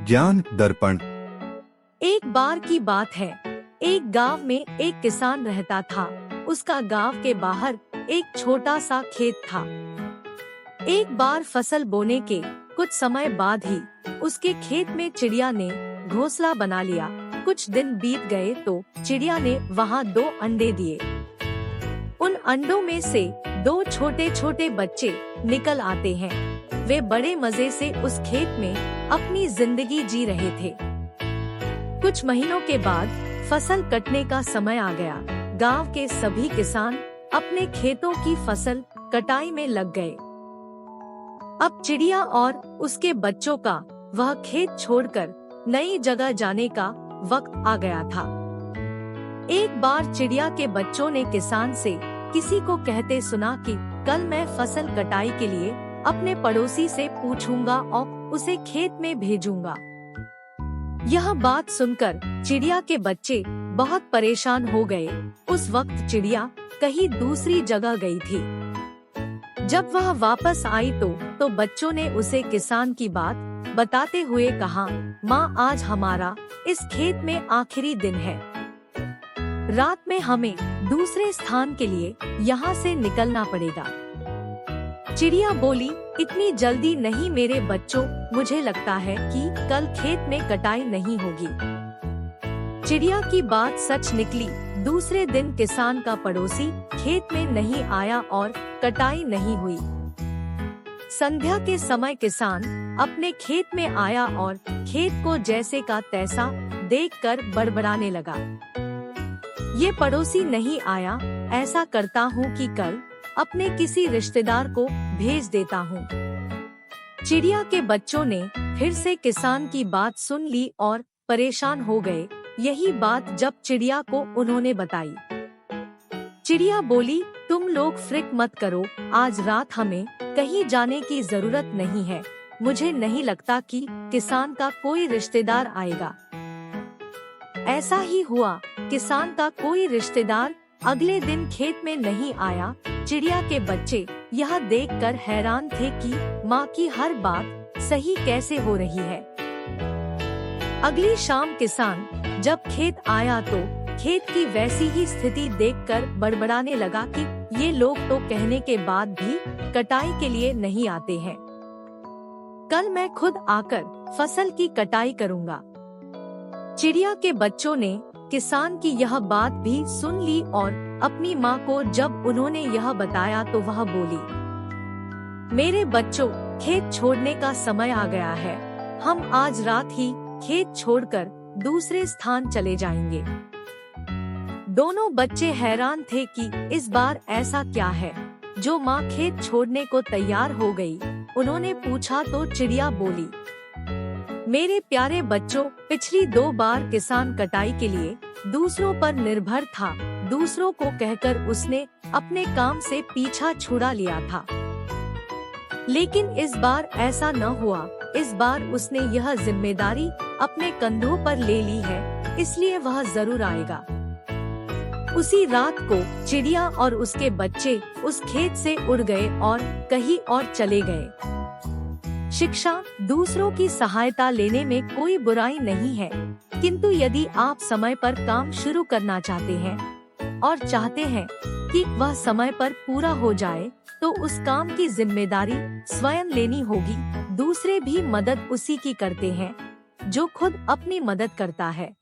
ज्ञान दर्पण। एक बार की बात है, एक गांव में एक किसान रहता था। उसका गांव के बाहर एक छोटा सा खेत था। एक बार फसल बोने के कुछ समय बाद ही उसके खेत में चिड़िया ने घोंसला बना लिया। कुछ दिन बीत गए तो चिड़िया ने वहाँ 2 अंडे दिए। उन अंडों में से 2 छोटे छोटे बच्चे निकल आते हैं। वे बड़े मजे से उस खेत में अपनी जिंदगी जी रहे थे। कुछ महीनों के बाद फसल कटने का समय आ गया। गांव के सभी किसान अपने खेतों की फसल कटाई में लग गए। अब चिड़िया और उसके बच्चों का वह खेत छोड़कर नई जगह जाने का वक्त आ गया था। एक बार चिड़िया के बच्चों ने किसान से किसी को कहते सुना कि कल मैं फसल कटाई के लिए अपने पड़ोसी से पूछूंगा और उसे खेत में भेजूंगा। यह बात सुनकर चिड़िया के बच्चे बहुत परेशान हो गए। उस वक्त चिड़िया कहीं दूसरी जगह गई थी। जब वह वापस आई तो बच्चों ने उसे किसान की बात बताते हुए कहा, माँ आज हमारा इस खेत में आखिरी दिन है। रात में हमें दूसरे स्थान के लिए यहाँ से निकलना पड़ेगा। चिड़िया बोली, इतनी जल्दी नहीं मेरे बच्चों, मुझे लगता है कि कल खेत में कटाई नहीं होगी। चिड़िया की बात सच निकली। दूसरे दिन किसान का पड़ोसी खेत में नहीं आया और कटाई नहीं हुई। संध्या के समय किसान अपने खेत में आया और खेत को जैसे का तैसा देखकर बड़बड़ाने लगा। ये पड़ोसी नहीं आया, ऐसा करता हूँ कि कल अपने किसी रिश्तेदार को भेज देता हूँ। चिड़िया के बच्चों ने फिर से किसान की बात सुन ली और परेशान हो गए। यही बात जब चिड़िया को उन्होंने बताई, चिड़िया बोली, तुम लोग फिक्र मत करो, आज रात हमें कहीं जाने की जरूरत नहीं है। मुझे नहीं लगता कि किसान का कोई रिश्तेदार आएगा। ऐसा ही हुआ। किसान का कोई रिश्तेदार अगले दिन खेत में नहीं आया। चिड़िया के बच्चे यह देखकर हैरान थे कि माँ की हर बात सही कैसे हो रही है। अगली शाम किसान जब खेत आया तो खेत की वैसी ही स्थिति देखकर बड़बड़ाने लगा कि ये लोग तो कहने के बाद भी कटाई के लिए नहीं आते हैं। कल मैं खुद आकर फसल की कटाई करूँगा। चिड़िया के बच्चों ने किसान की यह बात भी सुन ली और अपनी माँ को जब उन्होंने यह बताया तो वह बोली, मेरे बच्चों, खेत छोड़ने का समय आ गया है। हम आज रात ही खेत छोड़कर दूसरे स्थान चले जाएंगे। दोनों बच्चे हैरान थे कि इस बार ऐसा क्या है जो माँ खेत छोड़ने को तैयार हो गई। उन्होंने पूछा तो चिड़िया बोली, मेरे प्यारे बच्चों, पिछली 2 बार किसान कटाई के लिए दूसरों पर निर्भर था। दूसरों को कहकर उसने अपने काम से पीछा छुड़ा लिया था, लेकिन इस बार ऐसा न हुआ। इस बार उसने यह जिम्मेदारी अपने कंधों पर ले ली है, इसलिए वह जरूर आएगा। उसी रात को चिड़िया और उसके बच्चे उस खेत से उड़ गए और कहीं और चले गए। शिक्षा, दूसरों की सहायता लेने में कोई बुराई नहीं है, किंतु यदि आप समय पर काम शुरू करना चाहते हैं और चाहते हैं कि वह समय पर पूरा हो जाए, तो उस काम की जिम्मेदारी स्वयं लेनी होगी। दूसरे भी मदद उसी की करते हैं जो खुद अपनी मदद करता है।